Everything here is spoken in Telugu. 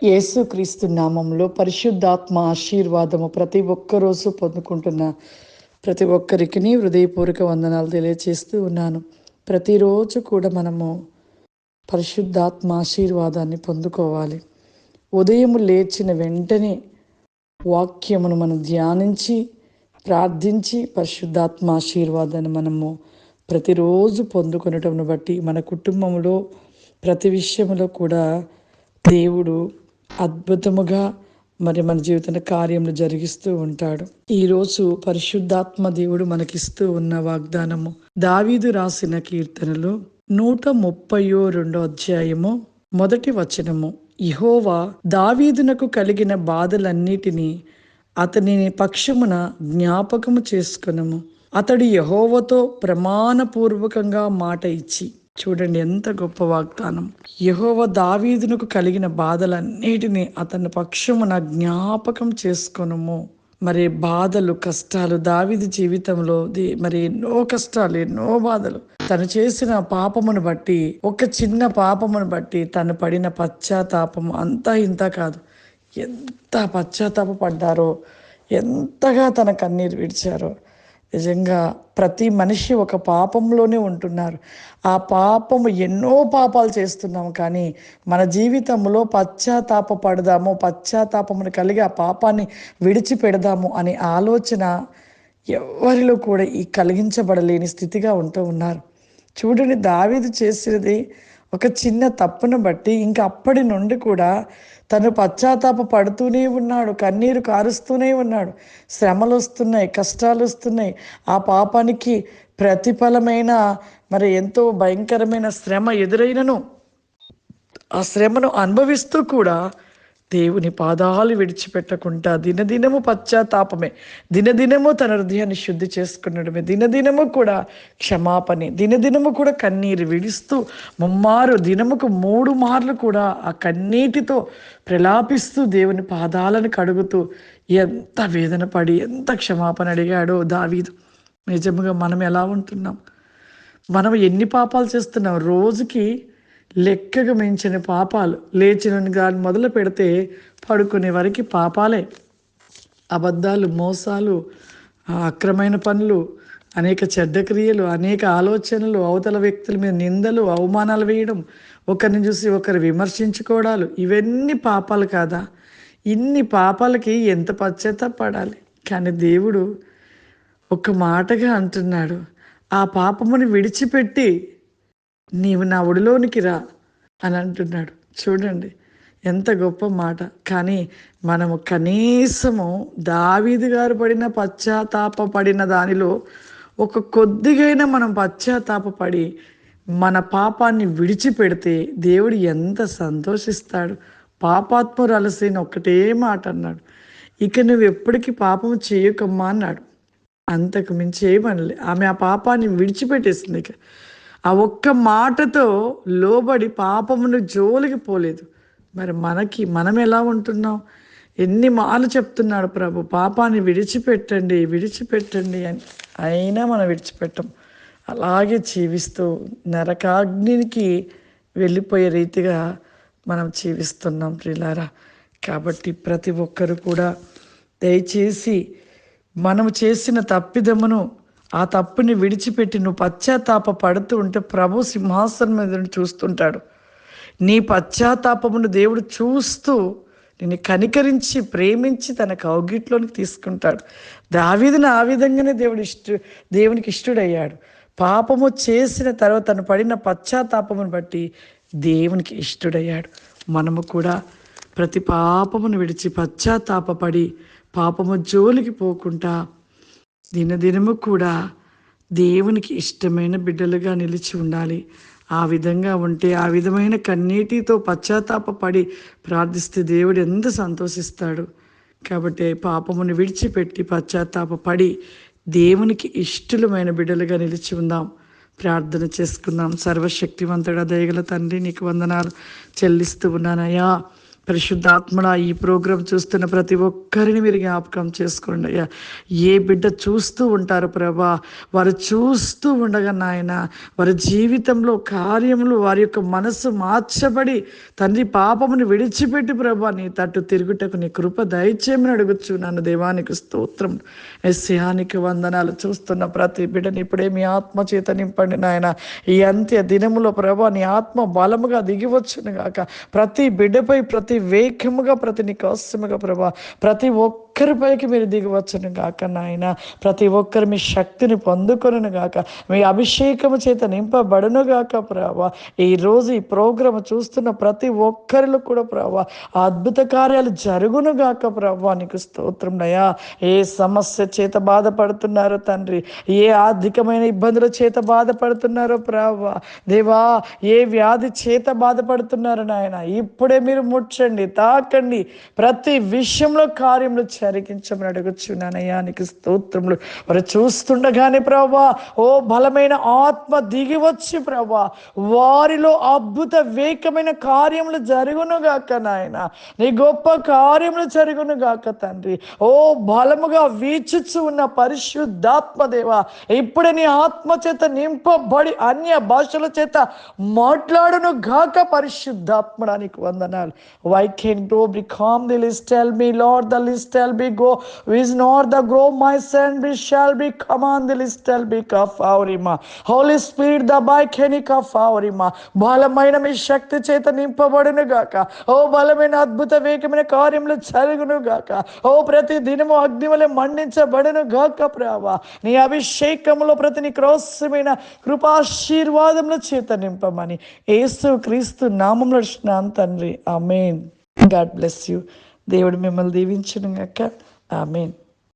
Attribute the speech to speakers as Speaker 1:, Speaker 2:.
Speaker 1: యేసుక్రీస్తు నామంలో పరిశుద్ధాత్మ ఆశీర్వాదము ప్రతి ఒక్కరోజు పొందుకుంటున్న ప్రతి ఒక్కరికి హృదయపూర్వక వందనాలు తెలియజేస్తూ ఉన్నాను. ప్రతిరోజు కూడా మనము పరిశుద్ధాత్మ ఆశీర్వాదాన్ని పొందుకోవాలి. ఉదయం లేచిన వెంటనే వాక్యమును మనం ధ్యానించి ప్రార్థించి పరిశుద్ధాత్మ ఆశీర్వాదాన్ని మనము ప్రతిరోజు పొందుకొనటం బట్టి మన కుటుంబంలో ప్రతి విషయంలో కూడా దేవుడు అద్భుతముగా మన జీవిత కార్యములు జరిగిస్తూ ఉంటాడు. ఈరోజు పరిశుద్ధాత్మ దేవుడు మనకిస్తూ ఉన్న వాగ్దానము దావీదు రాసిన కీర్తనలు 132 అధ్యాయము 1 వచనము. యెహోవా దావీదునకు కలిగిన బాధలన్నిటినీ అతని పక్షమున జ్ఞాపకము చేసుకొనుము. అతడు యెహోవాతో ప్రమాణపూర్వకంగా మాట ఇచ్చి. చూడండి ఎంత గొప్ప వాగ్దానం. యెహోవా దావీదునకు కలిగిన బాధలన్నిటినీ అతని పక్షమున జ్ఞాపకం చేసుకొనుము. మరి బాధలు, కష్టాలు దావీదు జీవితంలో మరి ఎన్నో కష్టాలు, ఎన్నో బాధలు. తను చేసిన పాపమును బట్టి, ఒక చిన్న పాపమును బట్టి తను పడిన పశ్చాత్తాపము అంతా ఇంత కాదు. ఎంత పశ్చాత్తాప పడ్డారో, ఎంతగా తన కన్నీరు విడిచారో. నిజంగా ప్రతి మనిషి ఒక పాపంలోనే ఉంటున్నారు. ఆ పాపము ఎన్నో పాపాలు చేస్తున్నాము, కానీ మన జీవితంలో పశ్చాత్తాప పడదాము, పశ్చాత్తాపమును కలిగి ఆ పాపాన్ని విడిచిపెడదాము అనే ఆలోచన ఎవరిలో కూడా ఈ కలిగించబడలేని స్థితిగా ఉంటూ ఉన్నారు. చూడండి, దావీదు చేసినది ఒక చిన్న తప్పును బట్టి ఇంకా అప్పటి నుండి కూడా తను పశ్చాత్తాప పడుతూనే ఉన్నాడు, కన్నీరు కారుస్తూనే ఉన్నాడు. శ్రమలు వస్తున్నాయి, కష్టాలు వస్తున్నాయి. ఆ పాపానికి ప్రతిఫలమైన మరి ఎంతో భయంకరమైన శ్రమ ఎదురైనను ఆ శ్రమను అనుభవిస్తూ కూడా దేవుని పాదాలు విడిచిపెట్టకుండా దినదినము పశ్చాత్తాపమే, దినదినము తన హృదయాన్ని శుద్ధి చేసుకున్నడమే, దినదినము కూడా క్షమాపణి, దినదినము కూడా కన్నీరు విడుస్తూ దినముకు 3 మార్లు కూడా ఆ కన్నీటితో ప్రలాపిస్తూ దేవుని పాదాలను కడుగుతూ ఎంత వేదన పడి ఎంత క్షమాపణ అడిగాడో దావీదు. నిజముగా మనం ఎలా ఉంటున్నాం? మనం ఎన్ని పాపాలు చేస్తున్నాం? రోజుకి లెక్కకు మించిన పాపాలు. లేచిన గాని మొదలు పెడితే పడుకునే వరకు పాపాలే. అబద్ధాలు, మోసాలు, అక్రమైన పనులు, అనేక చెడ్డ క్రియలు, అనేక ఆలోచనలు, అవతల వ్యక్తుల మీద నిందలు, అవమానాలు వేయడం, ఒకరిని చూసి ఒకరు విమర్శించుకోవడాలు, ఇవన్నీ పాపాలు కాదా? ఇన్ని పాపాలకి ఎంత పశ్చాత్తాపడాలి? కానీ దేవుడు ఒక మాటగా అంటున్నాడు, ఆ పాపముని విడిచిపెట్టి నీవు నా ఒడిలోనికి రా అని అంటున్నాడు. చూడండి ఎంత గొప్ప మాట. కానీ మనము కనీసము దావీదు గారు పడిన పశ్చాత్తాప పడిన దానిలో ఒక కొద్దిగైనా మనం పశ్చాత్తాపడి మన పాపాన్ని విడిచిపెడితే దేవుడు ఎంత సంతోషిస్తాడు. పాపాత్మురాలసిన ఒక్కటే మాట అన్నాడు, ఇక నువ్వు ఎప్పటికీ పాపం చేయకమ్మా అన్నాడు. అంతకు మించి ఏమనలే. ఆమె ఆ పాపాన్ని విడిచిపెట్టేసింది. ఇక ఆ ఒక్క మాటతో లోబడి పాపమును జోలికి పోలేదు. మరి మనం ఎలా ఉంటున్నాం? ఎన్ని మార్లు చెప్తున్నాడు ప్రభు, పాపాన్ని విడిచిపెట్టండి, విడిచిపెట్టండి అని. అయినా మనం విడిచిపెట్టం. అలాగే జీవిస్తూ నరకాగ్నికి వెళ్ళిపోయే రీతిగా మనం జీవిస్తున్నాం ప్రియులారా. కాబట్టి ప్రతి ఒక్కరు కూడా దయచేసి మనము చేసిన తప్పిదమును, ఆ తప్పుని విడిచిపెట్టి నువ్వు పశ్చాత్తాప పడుతూ ఉంటే ప్రభు సింహాసనం మీద చూస్తుంటాడు. నీ పశ్చాత్తాపమును దేవుడు చూస్తూ నిన్ను కనికరించి ప్రేమించి తన కౌగిట్లోనికి తీసుకుంటాడు. దావీదును ఆ విధంగానే దేవునికి ఇష్టడయ్యాడు. పాపము చేసిన తర్వాత తను పడిన పశ్చాత్తాపమును బట్టి దేవునికి ఇష్టడయ్యాడు. మనము కూడా ప్రతి పాపమును విడిచి పశ్చాత్తాపడి పాపము జోలికి పోకుండా దినదినము కూడా దేవునికి ఇష్టమైన బిడ్డలుగా నిలిచి ఉండాలి. ఆ విధంగా ఉంటే, ఆ విధమైన కన్నీటితో పశ్చాత్తాపడి ప్రార్థిస్తే దేవుడు ఎంత సంతోషిస్తాడు. కాబట్టి పాపమును విడిచిపెట్టి పశ్చాత్తాపడి దేవునికి ఇష్టమైన బిడ్డలుగా నిలిచి ఉందాం. ప్రార్థన చేసుకుందాం. సర్వశక్తివంతుడా, దయగల తండ్రి, నీకు వందనాలు చెల్లిస్తూ ఉన్నానయ్యా. పరిశుద్ధాత్మడ ఈ ప్రోగ్రాం చూస్తున్న ప్రతి ఒక్కరిని మీరు జ్ఞాపకం చేసుకోండి అయ్యా. ఏ బిడ్డ చూస్తూ ఉంటారు ప్రభా, వారు చూస్తూ ఉండగా నాయన వారి జీవితంలో కార్యములు వారి యొక్క మనసు మార్చబడి తండ్రి పాపమును విడిచిపెట్టి ప్రభా నీ తట్టు తిరుగుటకు నీ కృప దయచేయమని అడుగుచ్చు నన్ను. దేవానికి స్తోత్రం, ఎస్యానికి వందనాలు. చూస్తున్న ప్రతి బిడ్డని ఇప్పుడే మీ ఆత్మ చేత నింపండి నాయన. ఈ అంత్య దినములో ప్రభా నీ ఆత్మ బలముగా దిగివచ్చును గాక. ప్రతి బిడ్డపై ప్రతి వేగముగా ప్రతి నికాసముగా ప్రభా ప్రతి ఒక్కరిపైకి మీరు దిగవచ్చును గాక నాయన. ప్రతి ఒక్కరు మీ శక్తిని పొందుకొనును గాక, మీ అభిషేకము చేత నింపబడును గాక ప్రభా. ఈరోజు ఈ ప్రోగ్రాం చూస్తున్న ప్రతి ఒక్కరిలో కూడా ప్రభా అద్భుత కార్యాలు జరుగును గాక ప్రభా. నీకు స్తోత్రం నయా. ఏ సమస్య చేత బాధపడుతున్నారో తండ్రి, ఏ ఆర్థికమైన ఇబ్బందుల చేత బాధపడుతున్నారో ప్రభా దేవా, ఏ వ్యాధి చేత బాధపడుతున్నారో నాయన ఇప్పుడే మీరు ముట్టండి, తాకండి, ప్రతి విషయంలో కార్యములు జరిగించమని అడుగుచున్నానయ్యా. నీకు స్తోత్రములు. వారు చూస్తుండగానే ప్రభా ఓ బలమైన ఆత్మ దిగి వచ్చి ప్రభా వారిలో అద్భుత వేగమైన కార్యములు జరుగును గాక నాయన. నీ గొప్ప కార్యములు జరుగును గాక తండ్రి. ఓ బలముగా వీచుచు ఉన్న పరిశుద్ధాత్మ దేవా ఇప్పుడే నీ ఆత్మ చేత నింపబడి అన్య భాషల చేత మాట్లాడును గాక పరిశుద్ధాత్మడానికి వందనాలు. Why can't grow become the list? Tell me, Lord, the list shall be go. Is not the grow my son be shall be come on the list shall be kafaurima. Holy Spirit, the by can kafaurima. బలమైన మీ శక్తి చేత నింపబడును గాక. ఓ బలమైన అద్భుత వేగమైన కార్యములు జరుగును గాక. ఓ ప్రతి దినము అగ్ని వలె మండించబడును గాక ప్రభా. నీ అభిషేకములో ప్రతి నీ క్రోసమైన కృపాశీర్వాదముల చేత నింపమని యేసు క్రీస్తు నామములో అడుగుచున్నాను తండ్రి. ఆమేన్. God bless you. దేవుడు మిమ్మల్ని దీవించును గాక. ఆమేన్.